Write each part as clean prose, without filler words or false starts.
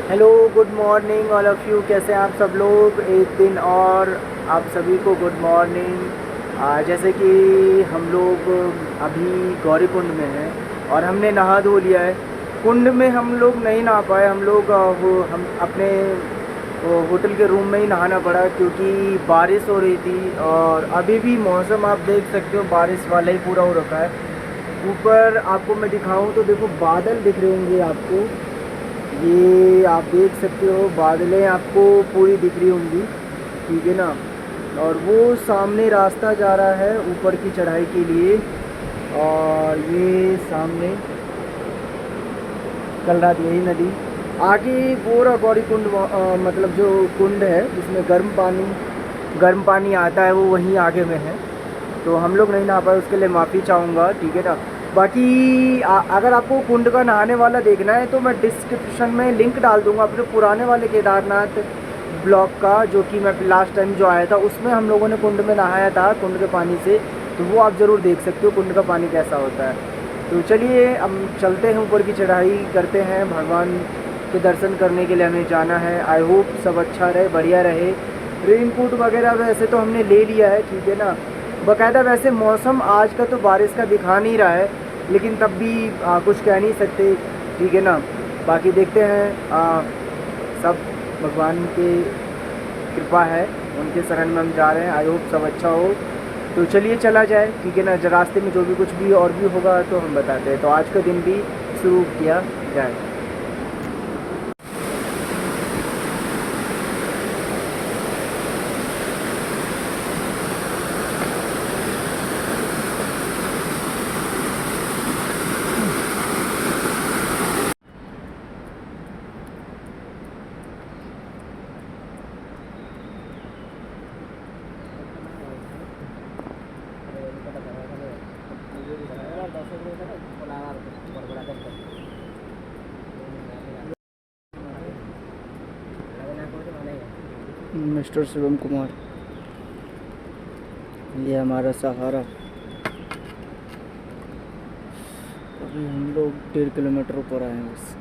Hello, good morning all of you. कैसे हैं आप सब लोग? एक दिन और आप सभी को गुड मॉर्निंग। जैसे कि हम लोग अभी गौरी कुंड में हैं और हमने नहा धो लिया है। कुंड में हम लोग नहीं नहा पाए, हम लोग हम अपने होटल के रूम में ही नहाना पड़ा क्योंकि बारिश हो रही थी और अभी भी मौसम आप देख सकते हो बारिश वाला ही पूरा हो रखा है। ऊपर आपको मैं दिखाऊं तो देखो बादल दिख रहे होंगे आपको, ये आप देख सकते हो बादलें आपको पूरी दिख रही होंगी, ठीक है ना। और वो सामने रास्ता जा रहा है ऊपर की चढ़ाई के लिए और ये सामने कल रात यही नदी आगे पूरा गौरी कुंड मतलब जो कुंड है जिसमें गर्म पानी आता है वो वहीं आगे में है। तो हम लोग नहीं नहा पाए, उसके लिए माफ़ी चाहूँगा, ठीक है ना। बाकी अगर आपको कुंड का नहाने वाला देखना है तो मैं डिस्क्रिप्शन में लिंक डाल दूँगा अपने पुराने वाले केदारनाथ ब्लॉग का, जो कि मैं लास्ट टाइम जो आया था उसमें हम लोगों ने कुंड में नहाया था कुंड के पानी से। तो वो आप ज़रूर देख सकते हो कुंड का पानी कैसा होता है। तो चलिए हम चलते हैं, ऊपर की चढ़ाई करते हैं। भगवान के दर्शन करने के लिए हमें जाना है। आई होप सब अच्छा रहे, बढ़िया रहे। रेनकोट वगैरह वैसे तो हमने ले लिया है, ठीक है ना। बाकायदा वैसे मौसम आज का तो बारिश का दिखा नहीं रहा है, लेकिन तब भी कुछ कह नहीं सकते, ठीक है ना। बाकी देखते हैं, सब भगवान की कृपा है, उनके शरण में हम जा रहे हैं। आई होप सब अच्छा हो। तो चलिए चला जाए, ठीक है ना। रास्ते में जो भी कुछ भी और भी होगा तो हम बताते हैं। तो आज का दिन भी शुरू किया जाए। मिस्टर शिवम कुमार, ये हमारा सहारा। अभी हम लोग 1.5 किलोमीटर ऊपर आए हैं बस।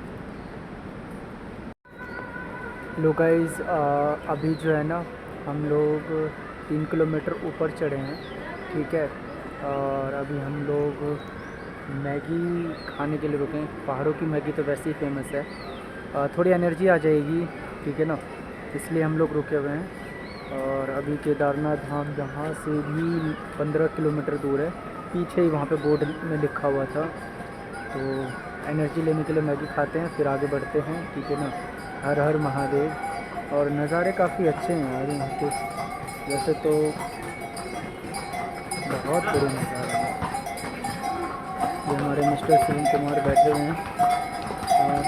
लो गाइस, अभी जो है ना हम लोग 3 किलोमीटर ऊपर चढ़े हैं, ठीक है। और अभी हम लोग मैगी खाने के लिए रुके हैं। पहाड़ों की मैगी तो वैसे ही फेमस है, थोड़ी एनर्जी आ जाएगी, ठीक है ना, इसलिए हम लोग रुके हुए हैं। और अभी केदारनाथ धाम जहाँ से भी 15 किलोमीटर दूर है, पीछे ही वहाँ पे बोर्ड में लिखा हुआ था। तो एनर्जी लेने के लिए मैगी खाते हैं फिर आगे बढ़ते हैं, ठीक है ना। हर हर महादेव। और नज़ारे काफ़ी अच्छे हैं यार यहाँ के, वैसे तो बहुत बड़े नज़ारे हैं। ये हमारे मिस्टर शिवम कुमार बैठे हुए हैं और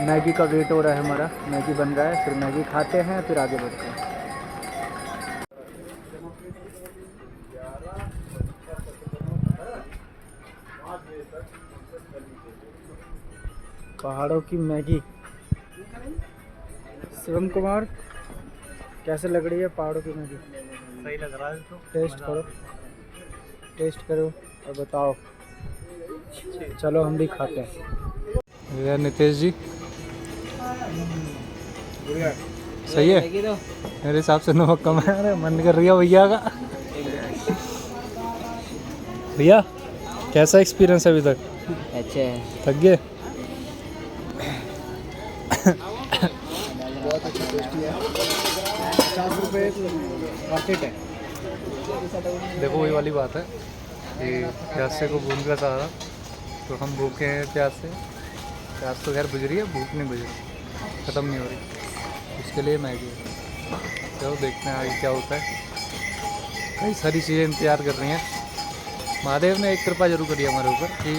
मैगी का वेट हो रहा है हमारा। मैगी बन रहा है, फिर मैगी खाते हैं फिर आगे बढ़ते हैं। पहाड़ों की मैगी। शिवम कुमार, कैसे लग रही है पहाड़ों की मैगी? सही लग रहा है तो टेस्ट करो और बताओ। चलो हम भी खाते हैं। भैया नितेश जी, सही है। मेरे हिसाब से नमक कम है। अरे मन कर रही है भैया का। भैया कैसा एक्सपीरियंस है अभी तक? अच्छा है, थक गए? बहुत अच्छी टेस्टी है। 50 रुपये मार्केट है। देखो वही वाली बात है कि प्यासे को भूख का सहारा। तो हम भूखे हैं प्यास तो खैर बुझ रही है, भूख नहीं बुझ रही, ख़त्म नहीं हो रही। उसके लिए मैगी है। चलो देखते हैं आगे क्या होता है। कई सारी चीज़ें इंतजार कर रही हैं। महादेव ने एक कृपा जरूर करी है हमारे ऊपर कि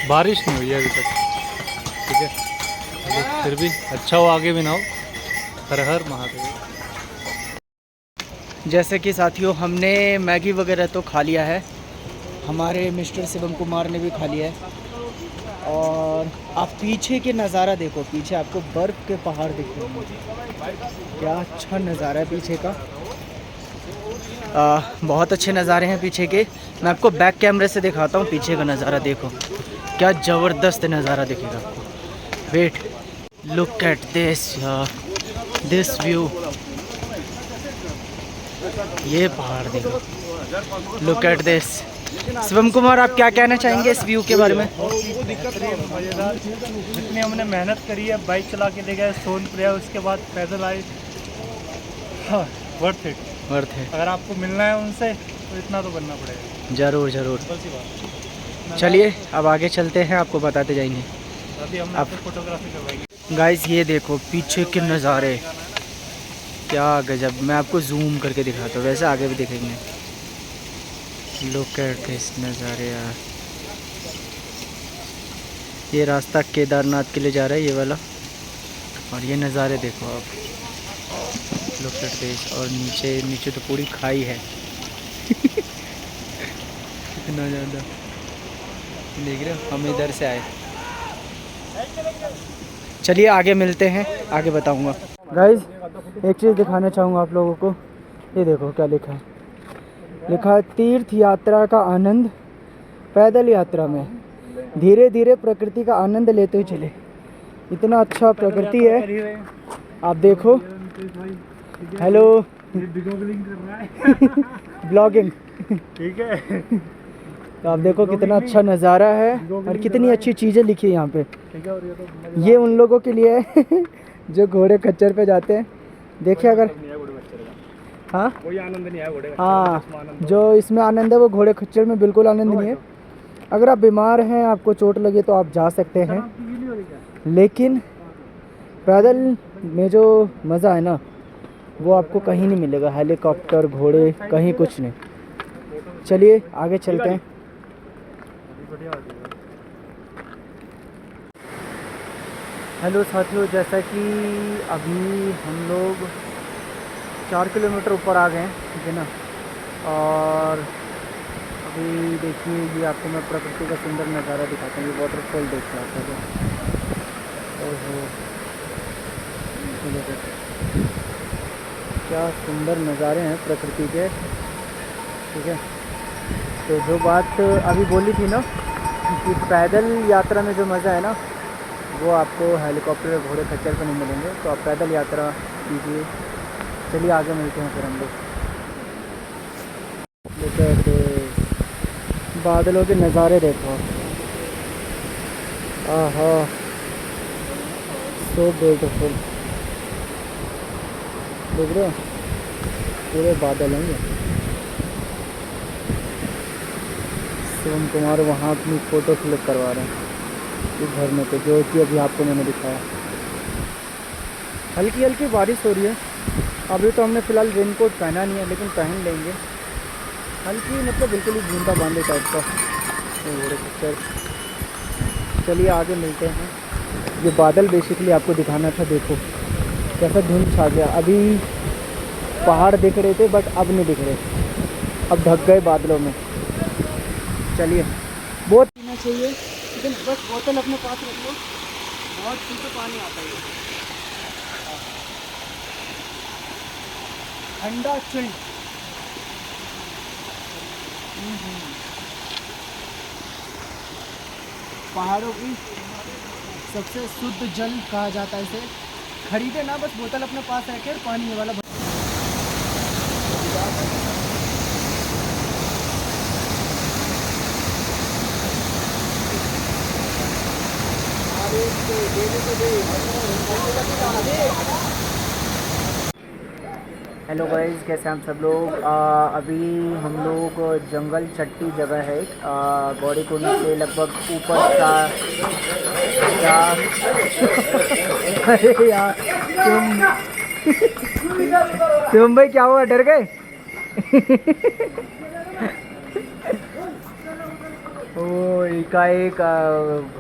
बारिश नहीं हुई है अभी तक, ठीक है। लेकिन फिर भी अच्छा हो, आगे भी ना हो। हर हर महादेव। जैसे कि साथियों हमने मैगी वगैरह तो खा लिया है, हमारे मिस्टर शिवम कुमार ने भी खा लिया है। और आप पीछे के नज़ारा देखो, पीछे आपको बर्फ़ के पहाड़ दिख रहे हैं। क्या अच्छा नज़ारा है पीछे का। बहुत अच्छे नज़ारे हैं पीछे के। मैं आपको बैक कैमरे से दिखाता हूँ पीछे का नज़ारा। देखो क्या ज़बरदस्त नज़ारा दिखेगा आपको। वेट, लुक एट दिस यार, दिस व्यू। ये पहाड़ देखो, look at this. Shivam Kumar, आप क्या कहना चाहेंगे इस व्यू के बारे में? मज़ेदार। जितनी हमने मेहनत करी है, बाइक चला के ले गए सोनपुर, उसके बाद पैदल आए, हाँ, वर्थ इट। वर्थ है। अगर आपको मिलना है उनसे तो इतना तो करना पड़ेगा। ज़रूर ज़रूर। बस ही बात। चलिए अब आगे चलते हैं, आपको बताते जाएंगे। अभी हम आपको फोटोग्राफी करवाएंगे। गाइस ये देखो पीछे के नज़ारे, क्या गजब। मैं आपको जूम करके दिखाता हूँ, वैसे आगे भी दिखेंगे। लुक एट दिस नज़ारे यार। ये रास्ता केदारनाथ के लिए जा रहा है, ये वाला। और ये नज़ारे देखो आप, लुक एट दिस। और नीचे नीचे तो पूरी खाई है। इतना ज़्यादा देख रहे हो, हम इधर से आए। चलिए आगे मिलते हैं, आगे बताऊंगा। गाइस एक चीज़ दिखाना चाहूँगा आप लोगों को। ये देखो क्या लिखा है, लिखा है तीर्थ यात्रा का आनंद पैदल यात्रा में, धीरे धीरे प्रकृति का आनंद लेते हुए चले। इतना अच्छा प्रकृति है, आप देखो। हेलो ब्लॉगिंग, ठीक है। तो आप देखो कितना अच्छा नज़ारा है और कितनी अच्छी चीज़ें लिखी है यहाँ पे। ये उन लोगों के लिए है जो घोड़े खच्चर पे जाते हैं। देखिए अगर, हाँ कोई आनंद नहीं है घोड़े खच्चर हाँ, में, आनंद जो इसमें आनंद है वो घोड़े खच्चर में बिल्कुल आनंद नहीं है। अगर आप बीमार हैं, आपको चोट लगे तो आप जा सकते हैं, लेकिन पैदल में जो मज़ा है ना वो आपको कहीं नहीं मिलेगा। हेलीकॉप्टर, घोड़े, कहीं कुछ नहीं। चलिए आगे चलते हैं। हेलो साथियों, जैसा कि अभी हम लोग 4 किलोमीटर ऊपर आ गए हैं, ठीक है ना। और अभी देखिए ये आपको मैं प्रकृति का सुंदर नज़ारा दिखाता हूँ। ये वाटरफॉल देखते हैं आप। ओहो क्या सुंदर नज़ारे हैं प्रकृति के, ठीक है। तो जो बात अभी बोली थी ना कि पैदल यात्रा में जो मज़ा है ना वो आपको हेलीकॉप्टर या घोड़े खच्चर पर नहीं मिलेंगे। तो आप पैदल यात्रा कीजिए। चलिए आगे मिलते हैं फिर हम लोग। देखो बादलों के नज़ारे देखो, आहा सो ब्यूटीफुल। देख रहे हो पूरे बादल हैं ये। शिवम कुमार वहाँ अपनी फ़ोटो क्लिक करवा रहे हैं इस झरने पे, जो कि अभी आपको मैंने दिखाया। हल्की हल्की बारिश हो रही है। अभी तो हमने फ़िलहाल रेनकोट पहना नहीं है, लेकिन पहन लेंगे। हल्की मतलब बिल्कुल ही बूंदा बांदे टाइप का। चलिए आगे मिलते हैं। ये बादल बेसिकली आपको दिखाना था, देखो कैसा धुंध छा गया। अभी पहाड़ दिख रहे थे बट अब नहीं दिख रहे, अब ढक गए बादलों में। चलिए, बहुत पीना चाहिए लेकिन बस बोतल अपने पास रख लो, बहुत शीतल पानी आता है। ठंडा चिल्ड। पहाड़ों की सबसे शुद्ध जल कहा जाता है इसे। खरीदे ना, बस बोतल अपने पास रखे, पानी वाला। हेलो गाइस, कैसे हैं आप सब लोग। अभी हम लोग जंगल चट्टी जगह है गौरीकुंड से लगभग ऊपर का। अरे यार तुम भाई क्या हुआ, डर गए? वो एकाएक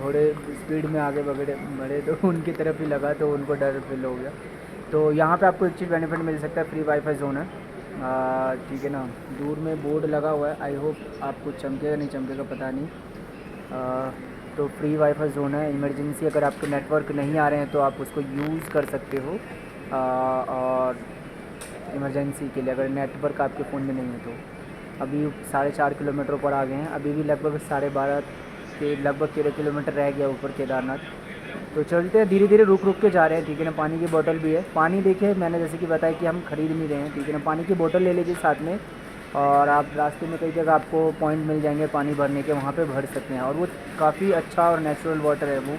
घोड़े स्पीड में आगे बढ़े तो उनकी तरफ ही लगा, तो उनको डर फील हो गया। तो यहाँ पे आपको एक चीज़ बेनिफिट मिल सकता है, फ्री वाईफाई जोन है, ठीक है ना। दूर में बोर्ड लगा हुआ है, आई होप आपको चमकेगा नहीं चमकेगा पता नहीं। तो फ्री वाईफाई जोन है। इमरजेंसी अगर आपके नेटवर्क नहीं आ रहे हैं तो आप उसको यूज़ कर सकते हो। और इमरजेंसी के लिए अगर नेटवर्क आपके फ़ोन में नहीं है तो। अभी 4.5 किलोमीटर ऊपर आ गए हैं। अभी भी लगभग 12.5 के लगभग 13 किलोमीटर रह गया ऊपर केदारनाथ। तो चलते हैं, धीरे धीरे रुक रुक के जा रहे हैं, ठीक है ना। पानी की बोतल भी है, पानी देखिए मैंने जैसे कि बताया कि हम खरीद नहीं रहे हैं, ठीक है ना। पानी की बोतल ले लीजिए साथ में, और आप रास्ते में कई जगह आपको पॉइंट मिल जाएंगे पानी भरने के, वहाँ पे भर सकते हैं। और वो काफ़ी अच्छा और नेचुरल वाटर है वो,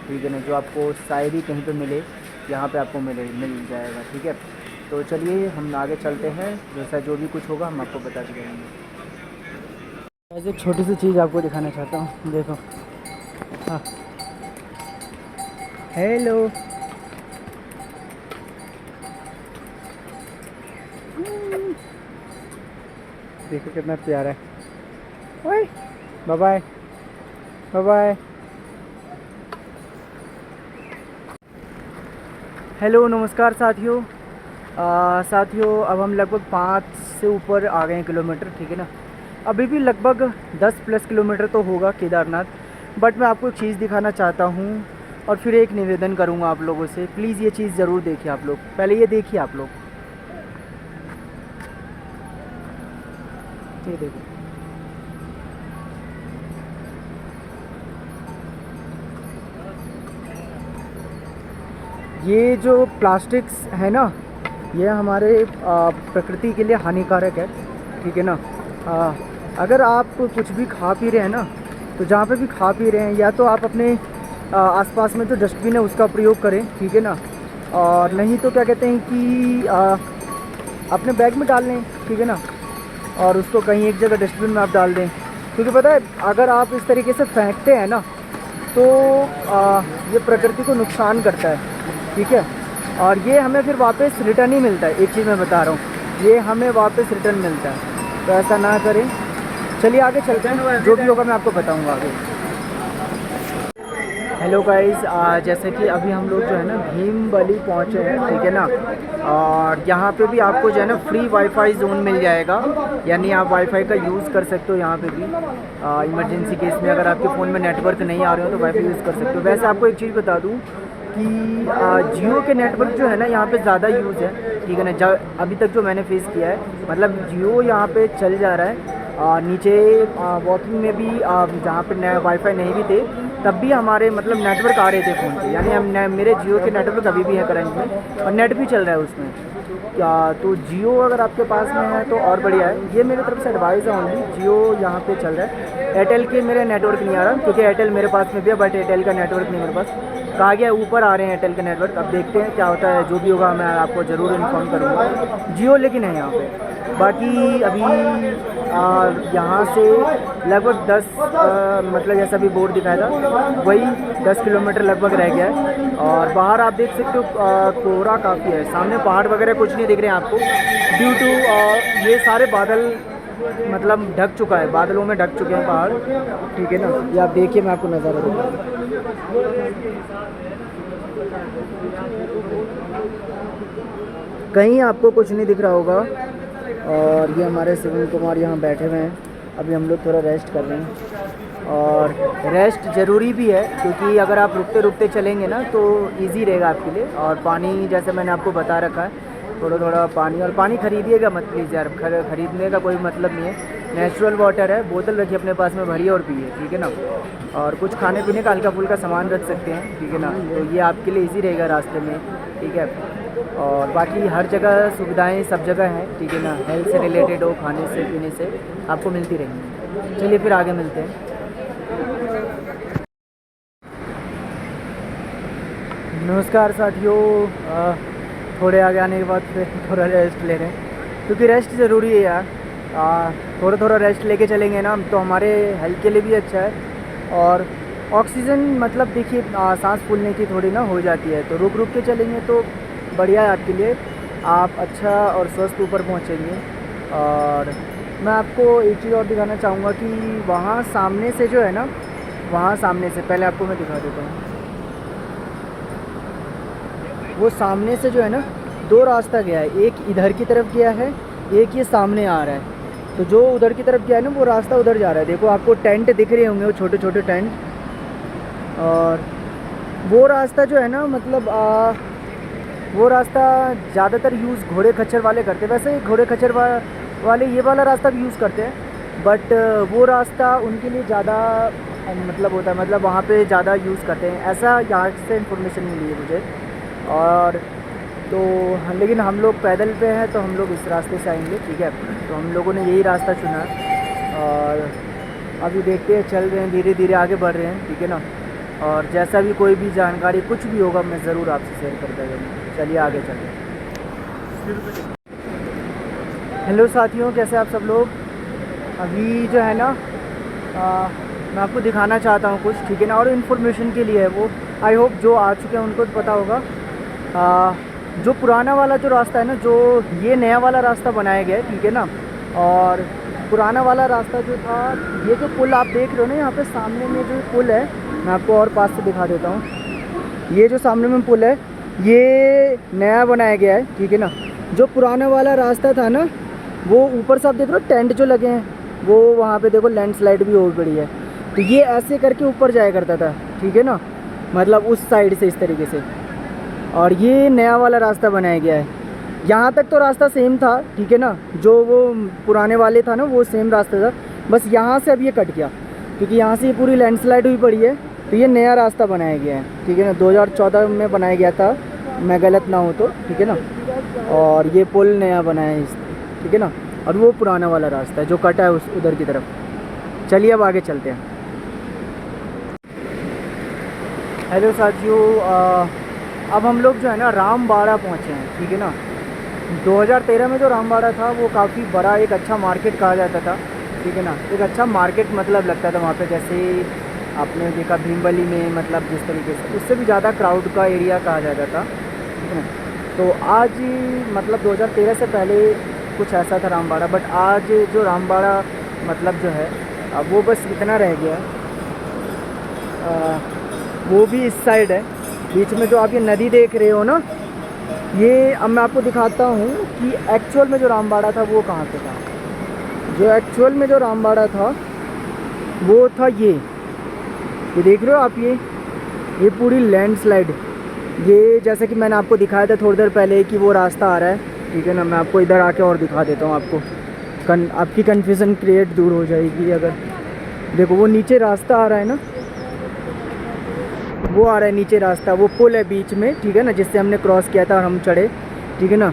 ठीक है ना, जो आपको शायद ही कहीं पे मिले, यहाँ पे आपको मिल जाएगा, ठीक है। तो चलिए हम आगे चलते हैं, जैसा जो भी कुछ होगा हम आपको बता देंगे। ऐसे एक छोटी सी चीज़ आपको दिखाना चाहता हूँ, देखो। हाँ, हेलो, देखो कितना प्यारा है। ओए, bye bye, bye bye. Hello, नमस्कार साथियों। साथियों अब हम लगभग 5 से ऊपर आ गए हैं किलोमीटर, ठीक है ना। अभी भी लगभग 10 प्लस किलोमीटर तो होगा केदारनाथ। बट मैं आपको एक चीज़ दिखाना चाहता हूँ, और फिर एक निवेदन करूँगा आप लोगों से, प्लीज़ ये चीज़ ज़रूर देखिए आप लोग। पहले ये देखिए आप लोग, ये देखो, ये जो प्लास्टिक्स है ना, ये हमारे प्रकृति के लिए हानिकारक है, ठीक है ना। अगर आप कुछ भी खा पी रहे हैं ना, तो जहाँ पे भी खा पी रहे हैं, या तो आप अपने आसपास में जो डस्टबिन है उसका प्रयोग करें, ठीक है ना। और नहीं तो क्या कहते हैं कि अपने बैग में डाल लें, ठीक है ना, और उसको कहीं एक जगह डस्टबिन में आप डाल दें। क्योंकि पता है अगर आप इस तरीके से फेंकते हैं ना, तो ये प्रकृति को नुकसान करता है, ठीक है। और ये हमें फिर वापस रिटर्न ही मिलता है, एक चीज़ मैं बता रहा हूँ, ये हमें वापस रिटर्न मिलता है, तो ऐसा ना करें। चलिए आगे चलते हैं, जो भी होगा मैं आपको बताऊँगा आगे। हेलो गाइस, जैसे कि अभी हम लोग जो है ना भीमबली पहुँचे हैं, ठीक है ना। और यहाँ पे भी आपको जो है ना फ्री वाईफाई जोन मिल जाएगा, यानी आप वाईफाई का यूज़ कर सकते हो यहाँ पे भी। इमरजेंसी केस में अगर आपके फ़ोन में नेटवर्क नहीं आ रहे हो तो वाईफाई यूज़ कर सकते हो। वैसे आपको एक चीज़ बता दूँ कि जियो के नेटवर्क जो है ना यहाँ पे ज़्यादा यूज़ है, ठीक है ना। अभी तक जो मैंने फेस किया है, मतलब जियो यहाँ पे चल जा रहा है। नीचे वॉकिंग में भी जहाँ पे वाईफाई नहीं भी थे, तब भी हमारे मतलब नेटवर्क आ रहे थे फ़ोन पे, यानी हम मेरे जियो के नेटवर्क अभी भी है करंट में, और नेट भी चल रहा है उसमें। क्या तो जियो अगर आपके पास में है तो और बढ़िया है। ये मेरी तरफ से एडवाइस है ओनली, जियो यहाँ पे चल रहा है। एयरटेल के मेरे नेटवर्क नहीं आ रहा, क्योंकि एयरटेल मेरे पास में भी है, बट एयरटेल का नेटवर्क नहीं मेरे पास। कहा गया ऊपर आ रहे हैं एयरटेल के नेटवर्क, अब देखते हैं क्या होता है। जो भी होगा मैं आपको ज़रूर इन्फॉर्म करूँगा। जियो लेकिन है यहाँ पे। बाकी अभी यहाँ से लगभग 10 मतलब जैसा भी बोर्ड दिखाया था वही 10 किलोमीटर लगभग रह गया है। और बाहर आप देख सकते हो कोहरा काफ़ी है, सामने पहाड़ वगैरह कुछ नहीं दिख रहे हैं आपको, ड्यू टू ये सारे बादल मतलब ढक चुका है, बादलों में ढक चुके हैं पहाड़, ठीक है ना। ये आप देखिए, मैं आपको नज़ारा दूँगा। कहीं आपको कुछ नहीं दिख रहा होगा। और ये हमारे सिविल कुमार यहाँ बैठे हुए हैं, अभी हम लोग थोड़ा रेस्ट कर रहे हैं। और रेस्ट ज़रूरी भी है, क्योंकि अगर आप रुकते रुकते चलेंगे ना तो इजी रहेगा आपके लिए। और पानी जैसे मैंने आपको बता रखा है, थोड़ा थोड़ा पानी, और पानी खरीदिएगा मत प्लीज़ यार, खरीदने का कोई मतलब नहीं है। नेचुरल वाटर है, बोतल रखिए अपने पास में, भरिए और पिए, ठीक है ना। और कुछ खाने पीने का हल्का फुल्का सामान रख सकते हैं, ठीक है ना, तो ये आपके लिए ईजी रहेगा रास्ते में, ठीक है। और बाकी हर जगह सुविधाएं सब जगह हैं, ठीक है ना। हेल्थ से रिलेटेड हो, खाने से पीने से आपको मिलती रहेंगी। चलिए फिर आगे मिलते हैं। नमस्कार साथियों, थोड़े आगे आने के बाद फिर थोड़ा रेस्ट ले रहे हैं, क्योंकि रेस्ट ज़रूरी है यार। थोड़ा थोड़ा रेस्ट लेके चलेंगे ना तो हमारे हेल्थ के लिए भी अच्छा है। और ऑक्सीजन मतलब देखिए सांस फूलने की थोड़ी ना हो जाती है, तो रुक रुक के चलेंगे तो बढ़िया है आपके लिए, आप अच्छा और स्वस्थ ऊपर पहुंचेंगे। और मैं आपको एक चीज़ और दिखाना चाहूँगा कि वहाँ सामने से जो है ना, वहाँ सामने से पहले आपको मैं दिखा देता हूँ। वो सामने से जो है ना 2 रास्ता गया है, एक इधर की तरफ गया है, एक ये सामने आ रहा है। तो जो उधर की तरफ गया है ना वो रास्ता उधर जा रहा है। देखो आपको टेंट दिख रहे होंगे, वो छोटे छोटे टेंट। और वो रास्ता जो है ना मतलब वो रास्ता ज़्यादातर यूज़ घोड़े खच्चर वाले करते हैं। वैसे घोड़े खच्चर वाले ये वाला रास्ता भी यूज़ करते हैं, बट वो रास्ता उनके लिए ज़्यादा मतलब होता है, मतलब वहाँ पे ज़्यादा यूज़ करते हैं, ऐसा यहाँ से इन्फॉर्मेशन मिली है मुझे। और तो लेकिन हम लोग पैदल पे हैं तो हम लोग इस रास्ते से आएंगे, ठीक है। तो हम लोगों ने यही रास्ता चुना है और अभी देखते हैं, चल रहे हैं, धीरे धीरे आगे बढ़ रहे हैं, ठीक है ना। और जैसा भी कोई भी जानकारी कुछ भी होगा मैं ज़रूर आपसे शेयर करता रहूँगा। चलिए आगे चलते हैं। हेलो साथियों, कैसे आप सब लोग। अभी जो है ना मैं आपको दिखाना चाहता हूँ कुछ, ठीक है ना। और इन्फॉर्मेशन के लिए है वो, आई होप जो आ चुके हैं उनको तो पता होगा। जो पुराना वाला जो रास्ता है ना, जो ये नया वाला रास्ता बनाया गया है, ठीक है ना। और पुराना वाला रास्ता जो था, ये जो पुल आप देख रहे हो ना यहाँ पे सामने में जो पुल है, मैं आपको और पास से दिखा देता हूँ। ये जो सामने में पुल है ये नया बनाया गया है, ठीक है ना। जो पुराना वाला रास्ता था ना, वो ऊपर से आप देख रहे हो टेंट जो लगे हैं, वो वहाँ पे देखो लैंडस्लाइड भी हो पड़ी है। तो ये ऐसे करके ऊपर जाया करता था, ठीक है ना, मतलब उस साइड से इस तरीके से। और ये नया वाला रास्ता बनाया गया है। यहाँ तक तो रास्ता सेम था, ठीक है ना, जो वो पुराने वाले था ना वो सेम रास्ता था, बस यहाँ से अब ये कट गया क्योंकि यहाँ से ये पूरी लैंडस्लाइड हुई पड़ी है। तो ये नया रास्ता बनाया गया है, ठीक है ना, 2014 में बनाया गया था, मैं गलत ना हो तो, ठीक है ना। और ये पुल नया बनाया है ठीक है ना। और वो पुराना वाला रास्ता है जो कटा है उस उधर की तरफ। चलिए अब आगे चलते हैं। हेलो साथियों, अब हम लोग जो है ना रामबाड़ा पहुँचे हैं, ठीक है ना। 2013 में जो रामबाड़ा था वो काफ़ी बड़ा एक अच्छा मार्केट कहा जाता था, ठीक है ना। एक अच्छा मार्केट मतलब लगता था वहाँ पे, जैसे आपने देखा भीमबली में, मतलब जिस तरीके से उससे भी ज़्यादा क्राउड का एरिया कहा जाता था, ठीक है ना। तो आज मतलब 2013 से पहले कुछ ऐसा था रामबाड़ा, बट आज जो रामबाड़ा मतलब जो है अब वो बस इतना रह गया। वो भी इस साइड है, बीच में जो आप ये नदी देख रहे हो ना, ये अब मैं आपको दिखाता हूँ कि एक्चुअल में जो रामबाड़ा था वो कहाँ पे था। जो एक्चुअल में जो रामबाड़ा था वो था ये देख रहे हो आप, ये पूरी लैंडस्लाइड, ये जैसे कि मैंने आपको दिखाया था थोड़ी देर पहले कि वो रास्ता आ रहा है, ठीक है ना। मैं आपको इधर आके और दिखा देता हूँ आपको, आपकी कन्फ्यूज़न क्रिएट दूर हो जाएगी। अगर देखो वो नीचे रास्ता आ रहा है ना, वो आ रहा है नीचे रास्ता, वो पुल है बीच में, ठीक है ना, जिससे हमने क्रॉस किया था और हम चढ़े, ठीक है ना।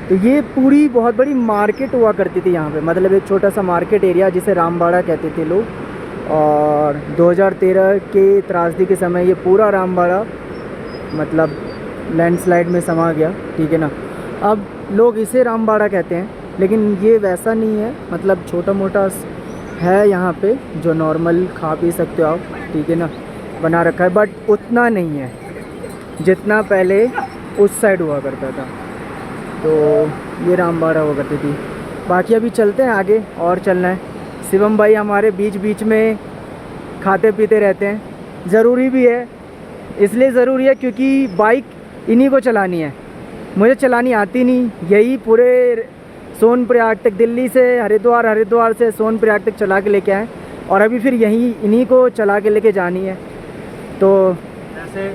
तो ये पूरी बहुत बड़ी मार्केट हुआ करती थी यहाँ पे, मतलब एक छोटा सा मार्केट एरिया जिसे रामबाड़ा कहते थे लोग। और 2013 के त्रासदी के समय ये पूरा रामबाड़ा मतलब लैंडस्लाइड में समा गया, ठीक है ना। अब लोग इसे रामबाड़ा कहते हैं, लेकिन ये वैसा नहीं है, मतलब छोटा मोटा है यहाँ पे जो नॉर्मल खा पी सकते हो आप, ठीक है ना, बना रखा है, बट उतना नहीं है जितना पहले उस साइड हुआ करता था। तो ये रामबाड़ा हुआ करती थी। बाकी अभी चलते हैं आगे, और चलना है। शिवम भाई हमारे बीच बीच में खाते पीते रहते हैं, ज़रूरी भी है, इसलिए ज़रूरी है क्योंकि बाइक इन्हीं को चलानी है, मुझे चलानी आती नहीं। यही पूरे सोनप्रयाग तक, दिल्ली से हरिद्वार, हरिद्वार से सोनप्रयाग तक चला के लेके आए, और अभी फिर यहीं इन्हीं को चला के लेके जानी है। तो जैसे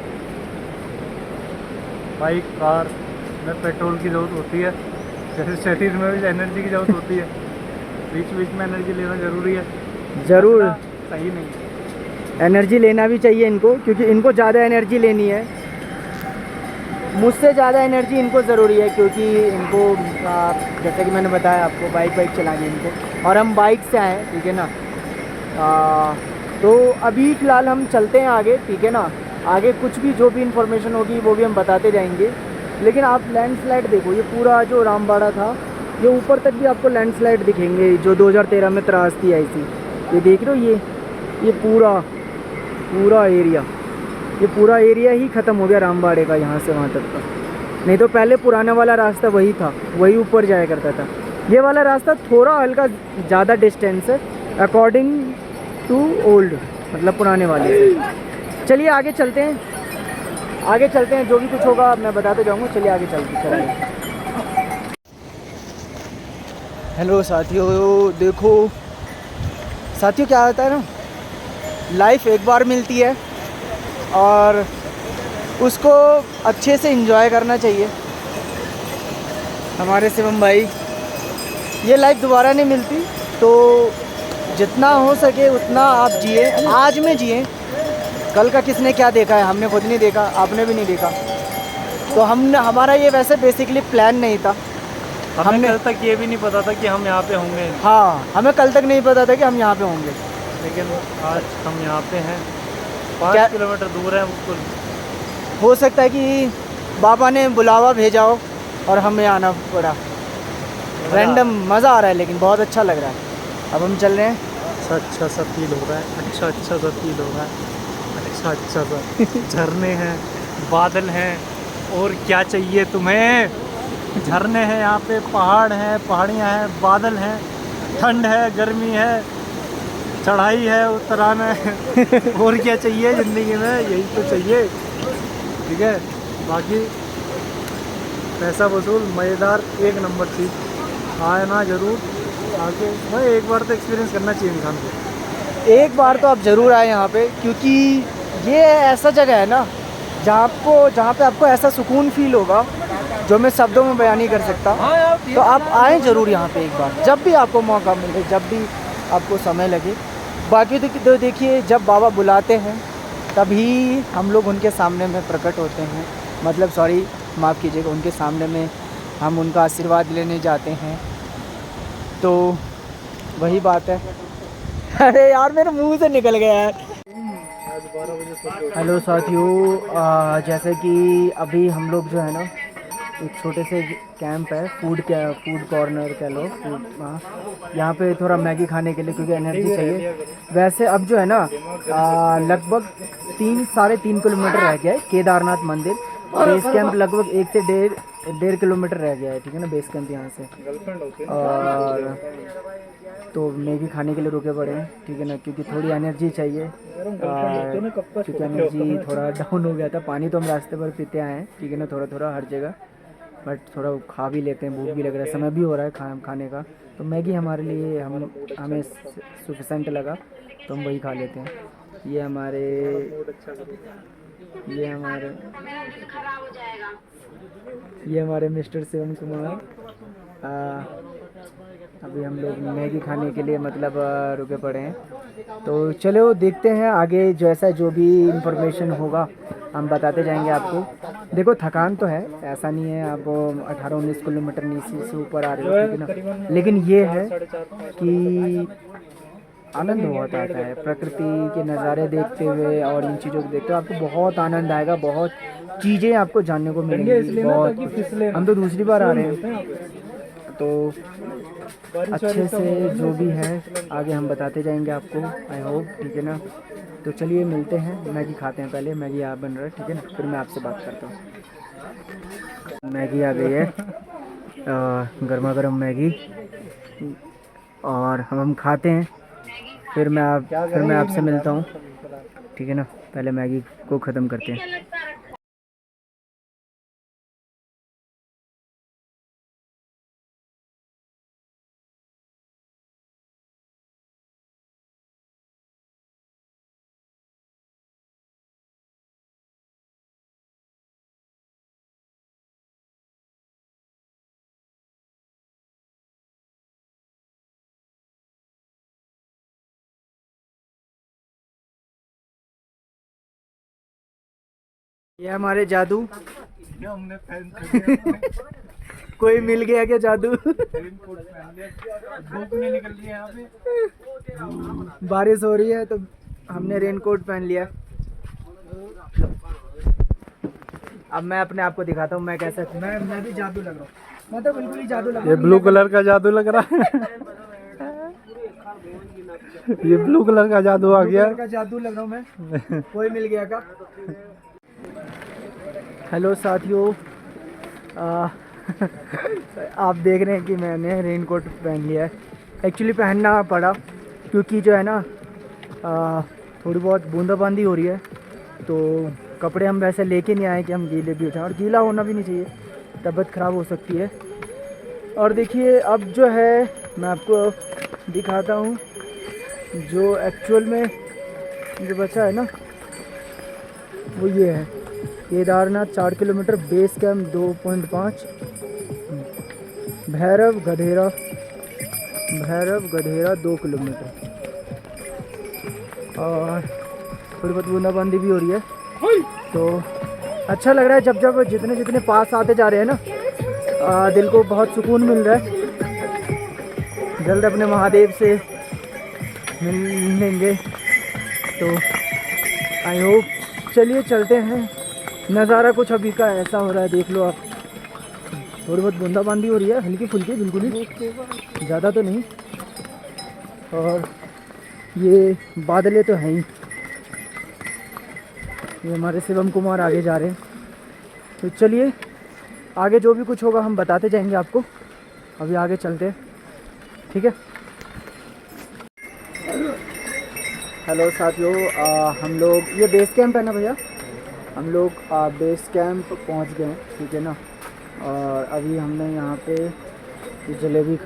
बाइक कार में पेट्रोल की ज़रूरत होती है, जैसे शरीर में भी एनर्जी की ज़रूरत होती है, बीच बीच में एनर्जी लेना ज़रूरी है। ज़रूर सही नहीं, एनर्जी लेना भी चाहिए इनको, क्योंकि इनको ज़्यादा एनर्जी लेनी है, मुझसे ज़्यादा एनर्जी इनको ज़रूरी है, क्योंकि इनको जैसे कि मैंने बताया आपको बाइक चलानी है इनको, और हम बाइक से आए, ठीक है ना। तो अभी फ़िलहाल हम चलते हैं आगे, ठीक है ना। आगे कुछ भी जो भी इंफॉर्मेशन होगी वो भी हम बताते जाएंगे। लेकिन आप लैंडस्लाइड देखो, ये पूरा जो रामबाड़ा था, ये ऊपर तक भी आपको लैंडस्लाइड दिखेंगे जो 2013 में त्रासदी आई थी। ये देख रहे हो, ये पूरा एरिया ही ख़त्म हो गया रामबाड़े का, यहाँ से वहाँ तक का। नहीं तो पहले पुराना वाला रास्ता वही था, वही ऊपर जाया करता था। ये वाला रास्ता थोड़ा हल्का ज़्यादा डिस्टेंस है अकॉर्डिंग टू ओल्ड, मतलब पुराने वाले से। चलिए आगे चलते हैं, जो भी कुछ होगा मैं बताते जाऊँगा। चलिए आगे चलते हैं। हेलो साथियों, देखो साथियों क्या होता है ना, लाइफ एक बार मिलती है और उसको अच्छे से एंजॉय करना चाहिए। हमारे शिवम भाई, ये लाइफ दोबारा नहीं मिलती, तो जितना हो सके उतना आप जिए, आज में जिए। कल का किसने क्या देखा है, हमने खुद नहीं देखा, आपने भी नहीं देखा। तो हमने, हमारा ये वैसे बेसिकली प्लान नहीं था। हमें कल तक ये भी नहीं पता था कि हम यहाँ पे होंगे। हाँ, हमें कल तक नहीं पता था कि हम यहाँ पे होंगे, लेकिन आज हम यहाँ पे हैं। 5 किलोमीटर दूर है बिल्कुल। हो सकता है कि बाबा ने बुलावा भेजा हो और हमें आना पड़ा। रैंडम मज़ा आ रहा है, लेकिन बहुत अच्छा लग रहा है। अब हम चल रहे हैं। अच्छा सा फील हो रहा है, अच्छा सा फील हो रहा है, अच्छा सा। झरने हैं, बादल हैं, और क्या चाहिए तुम्हें। झरने हैं यहाँ पे, पहाड़ हैं, पहाड़ियाँ हैं, बादल हैं, ठंड है, गर्मी है, चढ़ाई है, उतरान है। और क्या चाहिए ज़िंदगी में, यही तो चाहिए। ठीक है, बाकी पैसा वसूल मज़ेदार एक नंबर चीज़। आए ना ज़रूर आके, भाई एक बार तो एक्सपीरियंस करना चाहिए इंसान को। एक बार तो आप ज़रूर आए यहाँ पे, क्योंकि ये ऐसा जगह है ना जहाँ पे आपको ऐसा सुकून फील होगा जो मैं शब्दों में बयान नहीं कर सकता। तो आप आएँ ज़रूर यहाँ पे एक बार, जब भी आपको मौका मिले, जब भी आपको समय लगे। बाकी तो देखिए, जब बाबा बुलाते हैं तभी हम लोग उनके सामने में प्रकट होते हैं। मतलब सॉरी, माफ़ कीजिएगा, उनके सामने में हम उनका आशीर्वाद लेने जाते हैं। तो वही बात है। अरे यार, मेरे मुंह से निकल गया यार। हेलो साथियों, जैसे कि अभी हम लोग जो है ना, एक छोटे से कैंप है, फूड कॉर्नर कह लो, फूड, हाँ, यहाँ पे थोड़ा मैगी खाने के लिए, क्योंकि एनर्जी चाहिए। वैसे अब जो है ना, लगभग 3-3.5 किलोमीटर रह गया है केदारनाथ मंदिर। बेस कैंप लगभग 1 से 1.5 किलोमीटर रह गया है, ठीक है ना, बेस कैंप यहाँ से। और तो मैगी खाने के लिए रुके पड़े हैं, ठीक है ना, क्योंकि थोड़ी एनर्जी चाहिए। क्योंकि एनर्जी थोड़ा डाउन हो गया था। पानी तो हम रास्ते पर पीते आए हैं, ठीक है ना, थोड़ा हर जगह, बट थोड़ा खा भी लेते हैं, भूख भी लग रहा है, समय भी हो रहा है खाने का। तो मैगी हमारे लिए हमें सफिशेंट लगा, तो हम वही खा लेते हैं। ये हमारे मिस्टर शिवम कुमार। अभी हम लोग मैगी खाने के लिए मतलब रुके पड़े हैं। तो चलो देखते हैं आगे, जैसा जो भी इंफॉर्मेशन होगा हम बताते जाएंगे आपको। देखो, थकान तो है, ऐसा नहीं है आप 18-19 किलोमीटर नीचे से ऊपर आ रहे हो, ठीक है ना, लेकिन ये है कि आनंद बहुत आता है प्रकृति के नज़ारे देखते हुए, और इन चीज़ों को देखते हुए आपको बहुत आनंद आएगा। बहुत चीज़ें आपको जानने को मिलेंगी। बहुत, हम तो दूसरी बार आ रहे हैं, तो अच्छे से जो भी है आगे हम बताते जाएंगे आपको, आई होप, ठीक है ना। तो चलिए मिलते हैं, मैगी खाते हैं पहले। मैगी यहाँ बन रहा है, ठीक है ना, फिर मैं आपसे बात करता हूँ। मैगी आ गई है, गर्मा गर्म मैगी, और हम खाते हैं, फिर मैं आपसे मिलता हूँ, ठीक है ना। पहले मैगी को ख़त्म करते हैं। ये हमारे जादू। हमने कोई मिल गया क्या जादू? धूप नहीं निकल रही है यहाँ पे, बारिश हो रही है, तो हमने रेनकोट पहन लिया। अब मैं अपने आप को दिखाता हूँ, मैं कैसे, मैं भी जादू लग रहा हूँ। मैं तो बिल्कुल ही जादू लग रहा हूँ। ये ब्लू कलर का जादू लग रहा है। ये ब्लू कलर का जादू आ गया। का जादू लग रहा हूँ मैं। कोई मिल गया का? हेलो साथियों, आप देख रहे हैं कि मैंने रेनकोट पहन लिया है। एक्चुअली पहनना पड़ा क्योंकि जो है ना, थोड़ी बहुत बूंदाबांदी हो रही है, तो कपड़े हम वैसे लेके नहीं आए कि हम गीले भी हो जाएं, और गीला होना भी नहीं चाहिए, तबीयत ख़राब हो सकती है। और देखिए, अब जो है मैं आपको दिखाता हूँ जो एक्चुअल में जो बचा है ना, वो ये है Kedarnath 4 kilometre, base camp 2.5, Bhairav Gadhera 2 kilometre. और थोड़ी बहुत बूंदाबांदी भी हो रही है। तो अच्छा लग रहा है जब जब जितने जितने पास आते जा रहे हैं ना, दिल को बहुत सुकून मिल रहा है। जल्द अपने महादेव से मिलेंगे तो आई होप। चलिए चलते हैं। नज़ारा कुछ अभी का ऐसा हो रहा है, देख लो आप। थोड़ी बहुत बूंदाबांदी हो रही है, हल्की फुल्की, बिल्कुल ही, ज़्यादा तो नहीं। और ये बादलें तो हैं ही। ये हमारे शिवम कुमार आगे जा रहे हैं। तो चलिए आगे जो भी कुछ होगा हम बताते जाएंगे आपको। अभी आगे चलते हैं, ठीक है। हेलो साथियों, हम लोग, ये बेस कैंप है ना भैया, हम लोग बेस कैंप पहुंच गए हैं, ठीक है ना। और अभी हमने यहाँ पे ये जलेबी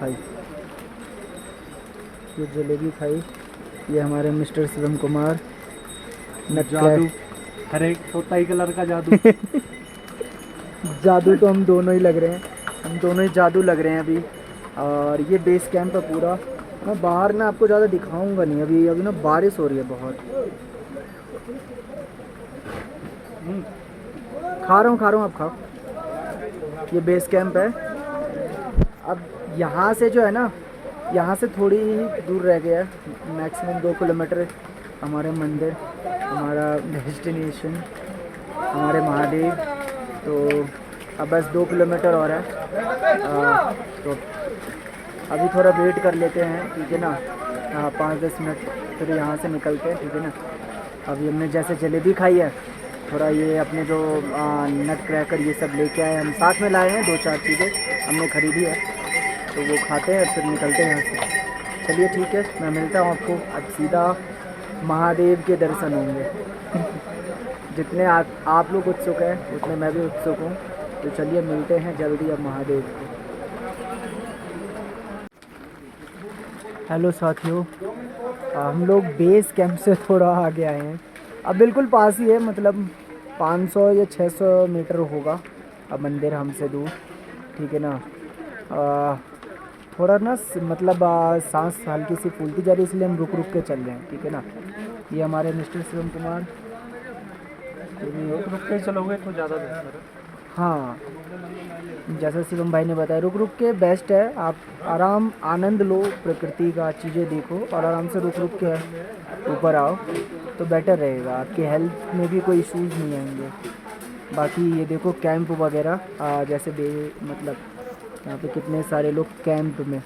खाई, ये हमारे मिस्टर शिवम कुमार। जादू, हर एक तोताई कलर का जादू। जादू तो हम दोनों ही लग रहे हैं, हम दोनों ही जादू लग रहे हैं अभी। और ये बेस कैंप है पूरा। मैं बाहर ना आपको ज़्यादा दिखाऊंगा नहीं, अभी ना बारिश हो रही है बहुत। खा रहा हूँ, आप खाओ। ये बेस कैंप है। अब यहाँ से जो है ना, यहाँ से थोड़ी ही दूर रह गया है, मैक्सिमम 2 किलोमीटर हमारे मंदिर, हमारा डेस्टिनेशन, हमारे महादेव। तो अब बस 2 किलोमीटर और है। तो अभी थोड़ा वेट कर लेते हैं, ठीक है ना। 5-10 मिनट फिर यहाँ से निकलते हैं, ठीक है ना। अभी हमने जैसे जलेबी खाई है, थोड़ा ये अपने जो नट क्रैकर ये सब लेके आए, हम साथ में लाए हैं 2-4 चीज़ें हमने ख़रीदी है, तो वो खाते हैं फिर निकलते हैं यहाँ से। चलिए ठीक है, मैं मिलता हूँ आपको। अब सीधा महादेव के दर्शन होंगे। जितने आप लोग उत्सुक हैं उतने मैं भी उत्सुक हूँ। तो चलिए मिलते हैं जल्दी अब महादेव को। हेलो साथियों, हम लोग बेस कैंप से थोड़ा आगे आए हैं। अब बिल्कुल पास ही है, मतलब 500 या 600 मीटर होगा अब मंदिर हमसे दूर, ठीक है ना। थोड़ा ना मतलब सांस हल्की सी फूलती जा रही है, इसलिए हम रुक के चल रहे हैं, ठीक है ना। ये हमारे मिस्टर शिवम कुमार। रुक के चलोगे तो ज़्यादा बेहतर है। हाँ, जैसा शिवम भाई ने बताया, रुक के बेस्ट है। आप आराम आनंद लो, प्रकृति का चीज़ें देखो और आराम से रुक के ऊपर आओ तो बेटर रहेगा। आपकी हेल्थ में भी कोई इश्यूज़ नहीं आएंगे। बाकी ये देखो कैंप वगैरह, जैसे मतलब यहाँ पे कितने सारे लोग कैंप में,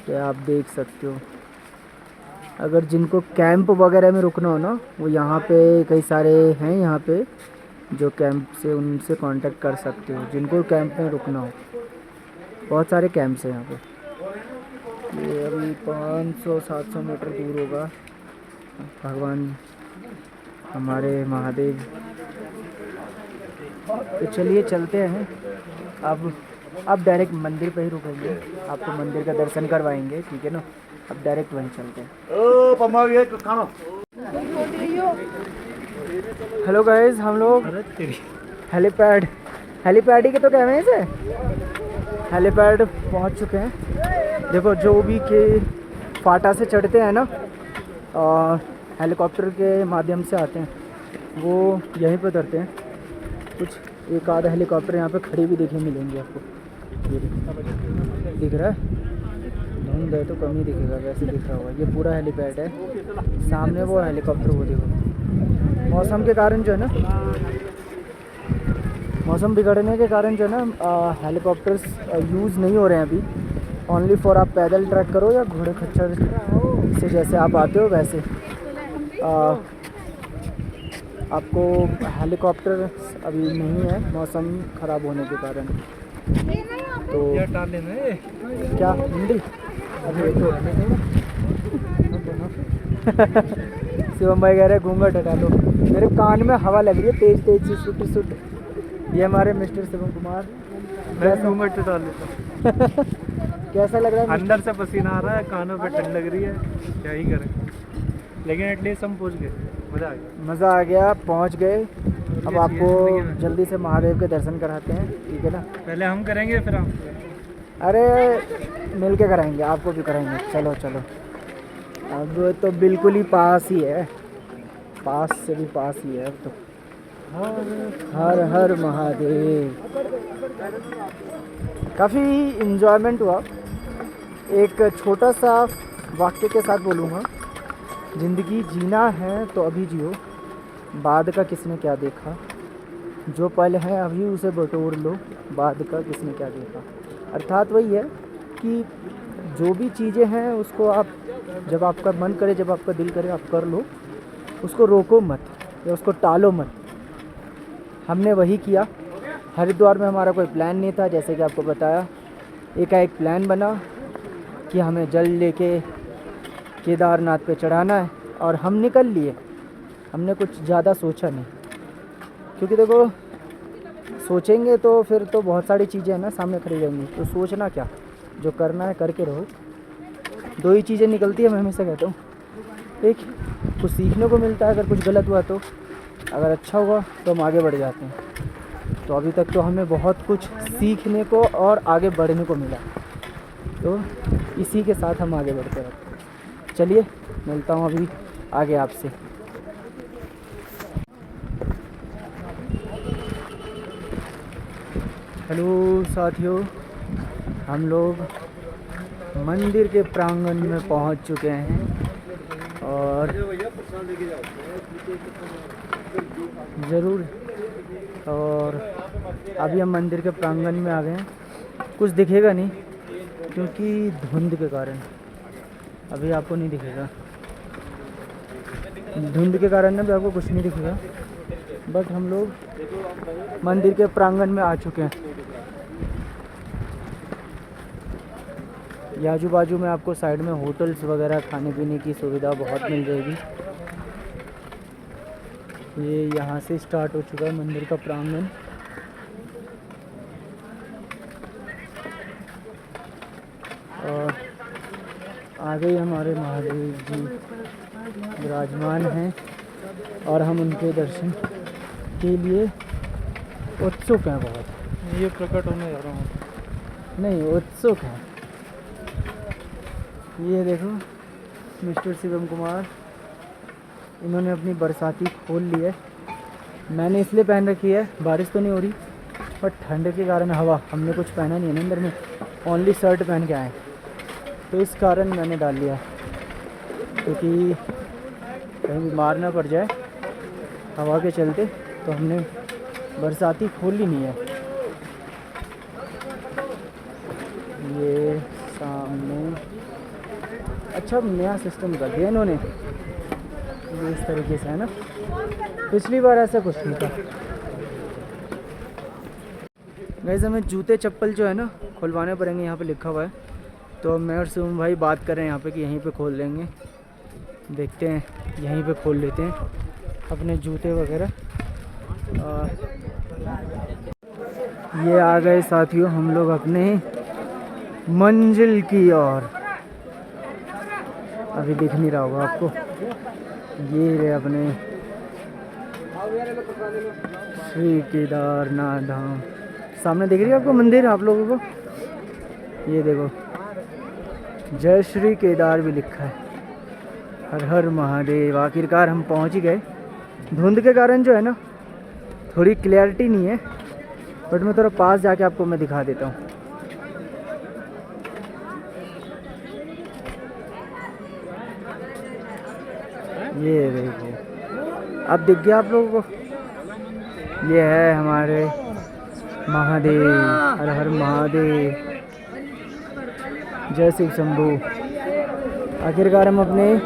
तो आप देख सकते हो। अगर जिनको कैंप वगैरह में रुकना हो ना, वो यहाँ पे कई सारे हैं यहाँ पे जो कैंप से, उनसे कांटेक्ट कर सकते हो जिनको कैंप में रुकना हो। बहुत सारे कैंप्स हैं यहाँ पे। ये अभी 500-700 मीटर दूर होगा भगवान हमारे महादेव। तो चलिए चलते हैं। अब डायरेक्ट मंदिर पे ही रुकेंगे, आपको मंदिर का दर्शन करवाएंगे, ठीक है ना। अब डायरेक्ट वहीं चलते हैं। हेलो गाइस, हम लोग हेलीपैड ही के तो कह रहे हैं इसे, हेलीपैड पहुंच चुके हैं। देखो जो भी के फाटा से चढ़ते हैं ना और हेलीकॉप्टर के माध्यम से आते हैं, वो यहीं पर उतरते हैं। कुछ एक आधा हेलीकॉप्टर यहाँ पे खड़ी भी देखने मिलेंगे आपको। ये दिख रहा है, धुंध है तो कम ही दिखेगा, वैसे दिख रहा होगा। ये पूरा हेलीपैड है, सामने वो हेलीकॉप्टर, वो देखो। मौसम के कारण जो है ना, मौसम बिगड़ने के कारण जो है ना, हेलीकॉप्टर्स यूज़ नहीं हो रहे हैं अभी। ओनली फॉर आप पैदल ट्रैक करो या घोड़े खच्चर से जैसे आप आते हो वैसे आपको हेलीकॉप्टर अभी नहीं है, मौसम ख़राब होने के कारण। तो क्या हिंदी अभी तो शिवम भाई कह रहे घूंघट हटा लो, मेरे कान में हवा लग रही है तेज तेज से, सुट सुट। ये हमारे मिस्टर शिवम कुमार। मैं घूंघट हटा लेता। कैसा लग रहा है? अंदर से पसीना आ रहा है, कानों पे ठंड लग रही है, क्या ही करें। लेकिन एटलीस्ट हम पहुंच गए, मज़ा आ गया। मज़ा आ गया, पहुंच गए। अब आपको जल्दी से महादेव के दर्शन कराते हैं, ठीक है ना। पहले हम करेंगे फिर हम। अरे मिल के कराएंगे, आपको भी कराएंगे। चलो चलो, अब तो बिल्कुल ही पास ही है। पास से भी पास ही है अब तो। हर हर महादेव। काफ़ी इन्जॉयमेंट हुआ। एक छोटा सा वाक्य के साथ बोलूँगा, ज़िंदगी जीना है तो अभी जियो, बाद का किसने क्या देखा। जो पल है अभी उसे बटोर लो, बाद का किसने क्या देखा। अर्थात वही है कि जो भी चीज़ें हैं उसको आप जब आपका मन करे, जब आपका दिल करे, आप कर लो, उसको रोको मत या उसको टालो मत। हमने वही किया। हरिद्वार में हमारा कोई प्लान नहीं था, जैसे कि आपको बताया, एकाएक प्लान बना कि हमें जल लेके केदारनाथ पे चढ़ाना है और हम निकल लिए। हमने कुछ ज़्यादा सोचा नहीं, क्योंकि देखो सोचेंगे तो फिर तो बहुत सारी चीज़ें हैं ना सामने खड़ी रहेंगी, तो सोचना क्या, जो करना है करके रहो। दो ही चीज़ें निकलती है, मैं हमेशा कहता हूँ। एक, कुछ सीखने को मिलता है अगर कुछ गलत हुआ तो, अगर अच्छा हुआ तो हम आगे बढ़ जाते हैं। तो अभी तक तो हमें बहुत कुछ सीखने को और आगे बढ़ने को मिला, तो इसी के साथ हम आगे बढ़ते रहते हैं। चलिए मिलता हूँ अभी आगे आपसे। हेलो साथियों, हम लोग मंदिर के प्रांगण में पहुंच चुके हैं और ज़रूर, और अभी हम मंदिर के प्रांगण में आ गए हैं। कुछ दिखेगा नहीं क्योंकि धुंध के कारण, अभी आपको नहीं दिखेगा, धुंध के कारण ना भी आपको कुछ नहीं दिखेगा। बट हम लोग मंदिर के प्रांगण में आ चुके हैं। आजू बाजू में आपको साइड में होटल्स वगैरह खाने पीने की सुविधा बहुत मिल जाएगी। ये यहाँ से स्टार्ट हो चुका है मंदिर का प्रांगण। और आगे ही हमारे महादेव जी विराजमान हैं और हम उनके दर्शन के लिए उत्सुक हैं बहुत। ये प्रकट होने जा रहा हूँ, नहीं उत्सुक हैं। ये देखो मिस्टर शिवम कुमार, इन्होंने अपनी बरसाती खोल ली है। मैंने इसलिए पहन रखी है, बारिश तो नहीं हो रही पर ठंड के कारण हवा, हमने कुछ पहना नहीं है ना अंदर में, ओनली शर्ट पहन के आए, तो इस कारण मैंने डाल लिया, क्योंकि कहीं बीमार ना पड़ जाए हवा के चलते, तो हमने बरसाती खोल ली नहीं है। ये सामने अच्छा नया सिस्टम कर दिया इन्होंने, ये इस तरीके से है ना, पिछली बार ऐसा कुछ नहीं था। वैसे हमें जूते चप्पल जो है ना खुलवाने पड़ेंगे, यहाँ पे लिखा हुआ है। तो मैं और शिवम भाई बात कर रहे हैं यहाँ पे कि यहीं पे खोल लेंगे, देखते हैं, यहीं पे खोल लेते हैं अपने जूते वगैरह। ये आ गए साथियों हम लोग अपने मंजिल की ओर। अभी दिख नहीं रहा होगा आपको, ये रहे अपने श्री केदारनाथ धाम। सामने दिख रही है आपको मंदिर आप लोगों को, ये देखो जय श्री केदार भी लिखा है। हर हर महादेव। आखिरकार हम पहुंच ही गए। धुंध के कारण जो है ना थोड़ी क्लैरिटी नहीं है, बट मैं थोड़ा पास जाके आपको मैं दिखा देता हूँ। ये देखो, अब दिख गया आप लोगों को, ये है हमारे महादेव। हर हर महादेव, जय शिव शंभू। आखिरकार हम अपने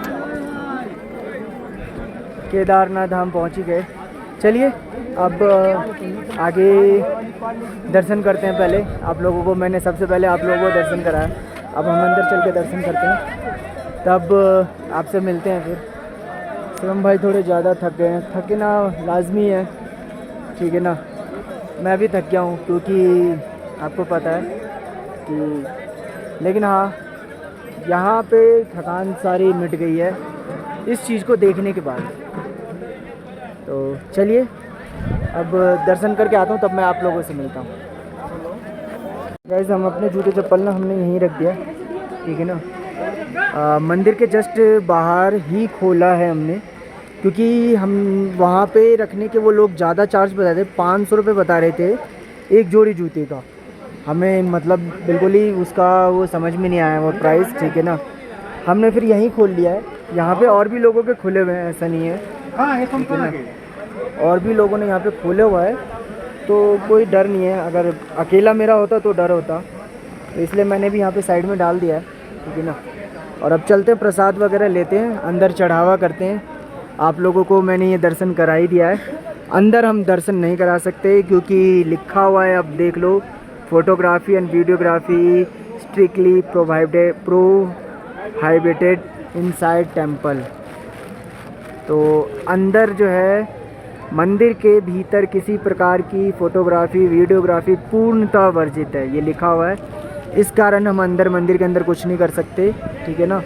केदारनाथ धाम पहुंच ही गए। चलिए अब आगे दर्शन करते हैं। पहले आप लोगों को मैंने सबसे पहले आप लोगों को दर्शन कराया, अब हम अंदर चल के दर्शन करते हैं, तब आपसे मिलते हैं फिर। शिवम भाई थोड़े ज़्यादा थक गए हैं, थकना लाजमी है, ठीक है ना। मैं भी थक गया हूँ क्योंकि आपको पता है कि, लेकिन हाँ यहाँ पे थकान सारी मिट गई है इस चीज़ को देखने के बाद। तो चलिए अब दर्शन करके आता हूँ, तब मैं आप लोगों से मिलता हूँ। गाइस हम अपने जूते चप्पल ना हमने यहीं रख दिया, ठीक है ना। मंदिर के जस्ट बाहर ही खोला है हमने, क्योंकि हम वहाँ पे रखने के वो लोग ज़्यादा चार्ज बता रहे थे, 500 रुपये बता रहे थे एक जोड़ी जूते का। हमें मतलब बिल्कुल ही उसका वो समझ में नहीं आया वो प्राइस, ठीक है ना। हमने फिर यहीं खोल लिया है। यहाँ पे और भी लोगों के खुले हुए हैं, ऐसा नहीं है, ठीक है ना। और भी लोगों ने यहाँ पे खोले हुआ है, तो कोई डर नहीं है। अगर अकेला मेरा होता तो डर होता, तो इसलिए मैंने भी यहाँ पे साइड में डाल दिया है, ठीक है ना। और अब चलते हैं, प्रसाद वगैरह लेते हैं, अंदर चढ़ावा करते हैं। आप लोगों को मैंने ये दर्शन करा ही दिया है। अंदर हम दर्शन नहीं करा सकते क्योंकि लिखा हुआ है, अब देख लो, photography and videography strictly prohibited inside temple. तो अंदर जो है मंदिर के भीतर किसी प्रकार की फ़ोटोग्राफ़ी वीडियोग्राफी पूर्णतः वर्जित है, ये लिखा हुआ है। इस कारण हम अंदर मंदिर के अंदर कुछ नहीं कर सकते, ठीक है ना।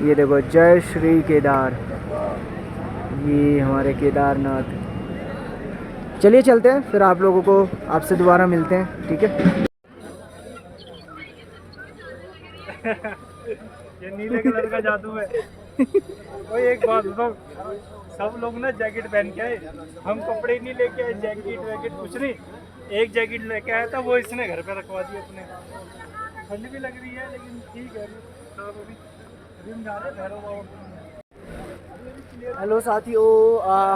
ये देखो, जय श्री केदार, ये हमारे केदारनाथ। चलिए चलते हैं, फिर आप लोगों को आपसे दोबारा मिलते हैं, ठीक है। ये नीले कलर का जादू है। कोई एक बात बताओ, सब लोग ना जैकेट पहन के आए, हम कपड़े ही नहीं लेके आए, जैकेट वैकेट कुछ नहीं। एक जैकेट लेके आया था, वो इसने घर पे रखवा दी अपने। ठंड भी लग रही है लेकिन ठीक है। अभी हम जा रहे हैं भैरव बाबा। हेलो साथियों,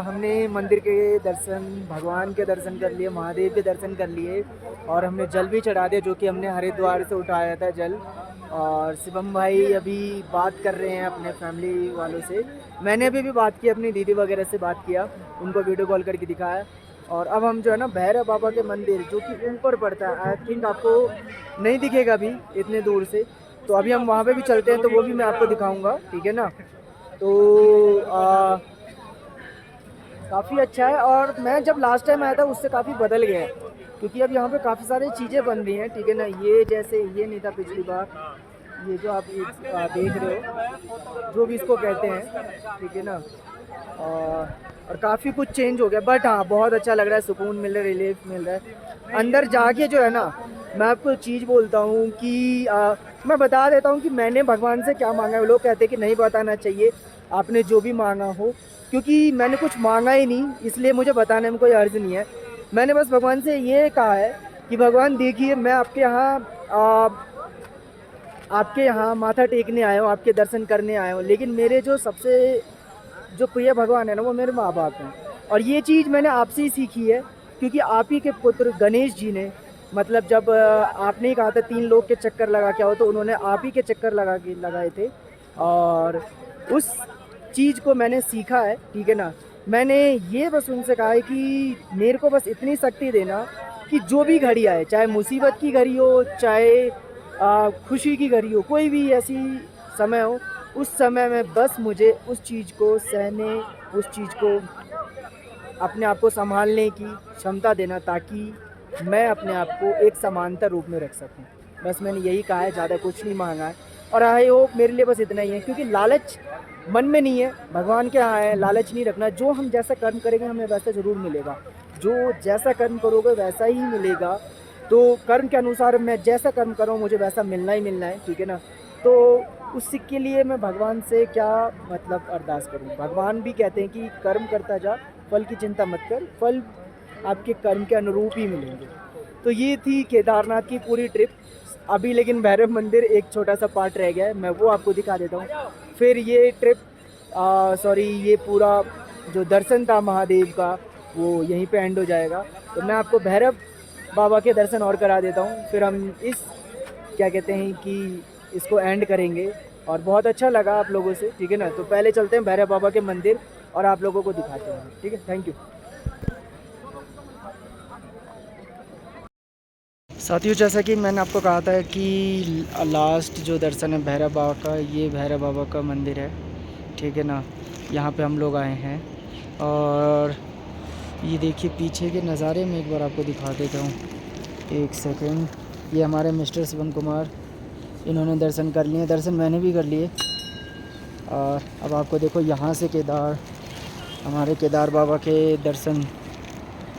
हमने मंदिर के दर्शन, भगवान के दर्शन कर लिए, महादेव के दर्शन कर लिए, और हमने जल भी चढ़ा दिया, जो कि हमने हरिद्वार से उठाया था जल। और शिवम भाई अभी बात कर रहे हैं अपने फैमिली वालों से। मैंने अभी भी बात की, अपनी दीदी वगैरह से बात किया, उनको वीडियो कॉल करके दिखाया। और अब हम जो है ना भैरव बाबा के मंदिर, जो कि ऊपर पड़ता है, आई थिंक आपको नहीं दिखेगा अभी इतने दूर से, तो अभी हम वहाँ पे भी चलते हैं, तो वो भी मैं आपको दिखाऊंगा, ठीक है ना। तो काफ़ी अच्छा है, और मैं जब लास्ट टाइम आया था उससे काफ़ी बदल गया है, क्योंकि अब यहाँ पे काफ़ी सारी चीज़ें बन रही हैं, ठीक है ना। ये जैसे ये नहीं था पिछली बार, ये जो आप देख रहे हो, जो भी इसको कहते हैं, ठीक है ना। और काफ़ी कुछ चेंज हो गया, बट हाँ बहुत अच्छा लग रहा है, सुकून मिल रहा है, रिलीफ मिल रहा है। अंदर जाके जो है ना, मैं आपको चीज़ बोलता हूँ कि मैं बता देता हूँ कि मैंने भगवान से क्या मांगा है। लोग कहते हैं कि नहीं बताना चाहिए आपने जो भी मांगा हो, क्योंकि मैंने कुछ मांगा ही नहीं, इसलिए मुझे बताने में कोई अर्ज़ नहीं है। मैंने बस भगवान से ये कहा है कि भगवान देखिए, मैं आपके यहाँ माथा टेकने आया हूँ, आपके दर्शन करने आया हूँ, लेकिन मेरे जो सबसे जो प्रिय भगवान है ना, वो मेरे माँ बाप हैं। और ये चीज़ मैंने आपसे ही सीखी है, क्योंकि आप ही के पुत्र गणेश जी ने, मतलब जब आपने ही कहा था 3 लोग के चक्कर लगा के आओ, तो उन्होंने आप ही के चक्कर लगाए थे, और उस चीज़ को मैंने सीखा है, ठीक है ना। मैंने ये बस उनसे कहा है कि मेरे को बस इतनी शक्ति देना कि जो भी घड़ी आए, चाहे मुसीबत की घड़ी हो, चाहे खुशी की घड़ी हो, कोई भी ऐसी समय हो, उस समय में बस मुझे उस चीज़ को सहने, उस चीज़ को अपने आप को संभालने की क्षमता देना, ताकि मैं अपने आप को एक समांतर रूप में रख सकूं। बस मैंने यही कहा है, ज़्यादा कुछ नहीं मांगा है। और आई होप मेरे लिए बस इतना ही है, क्योंकि लालच मन में नहीं है, भगवान के यहाँ है, लालच नहीं रखना। जो हम जैसा कर्म करेंगे हमें वैसा ज़रूर मिलेगा, जो जैसा कर्म करोगे वैसा ही मिलेगा। तो कर्म के अनुसार मैं जैसा कर्म करूँ मुझे वैसा मिलना ही मिलना है, ठीक है ना। तो उस के लिए मैं भगवान से क्या मतलब अरदास करूँ। भगवान भी कहते हैं कि कर्म करता जा, फल की चिंता मत कर, फल आपके कर्म के अनुरूप ही मिलेंगे। तो ये थी केदारनाथ की पूरी ट्रिप। अभी लेकिन भैरव मंदिर एक छोटा सा पार्ट रह गया है, मैं वो आपको दिखा देता हूँ। फिर ये ट्रिप ये पूरा जो दर्शन था महादेव का, वो यहीं पे एंड हो जाएगा। तो मैं आपको भैरव बाबा के दर्शन और करा देता हूँ, फिर हम इस क्या कहते हैं कि इसको एंड करेंगे। और बहुत अच्छा लगा आप लोगों से, ठीक है ना। तो पहले चलते हैं भैरव बाबा के मंदिर और आप लोगों को दिखाते हैं, ठीक है। थैंक यू साथियों। जैसा कि मैंने आपको कहा था कि लास्ट जो दर्शन है भैरव बाबा का, ये भैरव बाबा का मंदिर है, ठीक है ना। यहाँ पे हम लोग आए हैं, और ये देखिए पीछे के नज़ारे में एक बार आपको दिखा देता हूँ, एक सेकंड। ये हमारे मिस्टर शिवम कुमार, इन्होंने दर्शन कर लिए, दर्शन मैंने भी कर लिए। और अब आपको देखो यहाँ से हमारे केदार बाबा के दर्शन,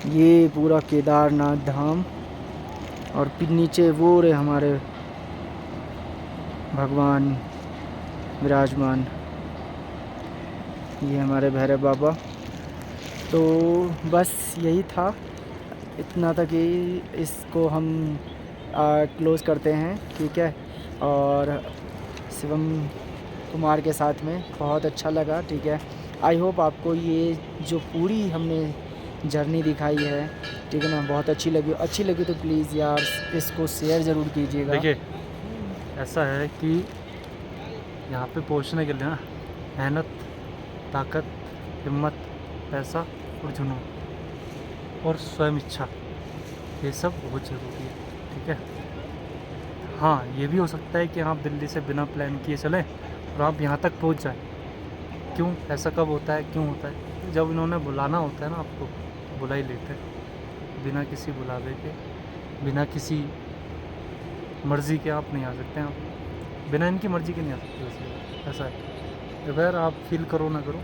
ये पूरा केदारनाथ धाम, और फिर नीचे वो रहे हमारे भगवान विराजमान। ये हमारे भैरव बाबा। तो बस यही था, इतना तक ही इसको हम क्लोज़ करते हैं, ठीक है। और शिवम कुमार के साथ में बहुत अच्छा लगा, ठीक है। आई होप आपको ये जो पूरी हमने जर्नी दिखाई है, ठीक है ना, बहुत अच्छी लगी तो प्लीज़ यार इसको शेयर ज़रूर कीजिएगा। देखिए ऐसा है कि यहाँ पे पहुँचने के लिए ना मेहनत, ताकत, हिम्मत, पैसा और जुनून और स्वयं इच्छा, ये सब बहुत ज़रूरी है, ठीक है। हाँ, ये भी हो सकता है कि आप दिल्ली से बिना प्लान किए चलें और आप यहाँ तक पहुँच जाएं। क्यों ऐसा कब होता है, क्यों होता है? जब इन्होंने बुलाना होता है ना आपको, तो बुला ही लेते हैं। बिना किसी बुलावे के, बिना किसी मर्ज़ी के आप नहीं आ सकते हैं। आप बिना इनकी मर्ज़ी के नहीं आ सकते वैसे, ऐसा है। अगर आप फील करो ना करो,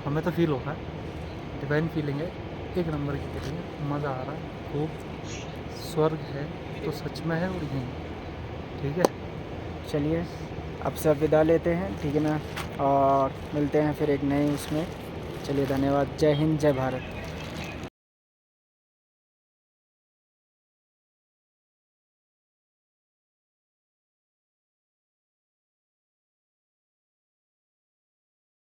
हमें तो फील होता है, डिवाइन फीलिंग है, एक नंबर की फीलिंग है, मज़ा आ रहा है खूब। स्वर्ग है तो सच में है और यहीं, ठीक है। चलिए अब सब विदा लेते हैं, ठीक है ना, और मिलते हैं फिर एक नए उसमें। चलिए धन्यवाद, जय हिंद, जय भारत।